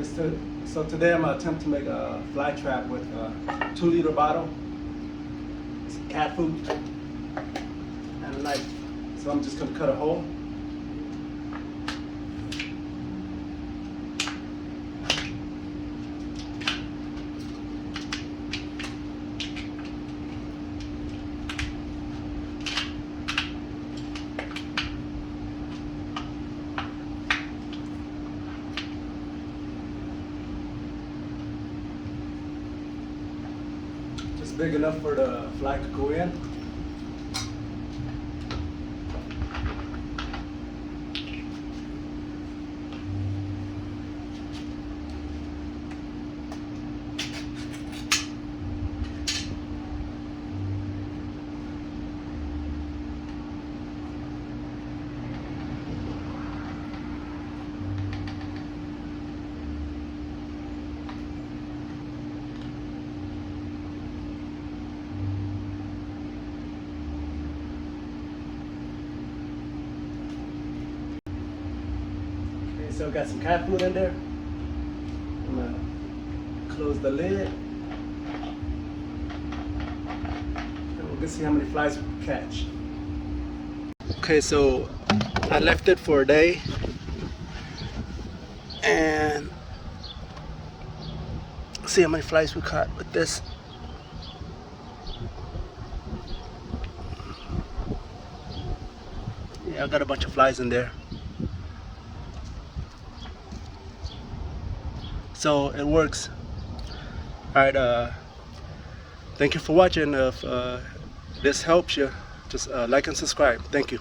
So today I'm gonna attempt to make a fly trap with a 2-liter bottle, some cat food, and a knife. So I'm just gonna cut a hole. Just big enough for the fly to go in. So got some cat food in there. I'm gonna close the lid. And we're gonna see how many flies we can catch. Okay, so I left it for a day. And see how many flies we caught with this. Yeah, I got a bunch of flies in there. So it works. Alright, thank you for watching. If this helps you, just like and subscribe. Thank you.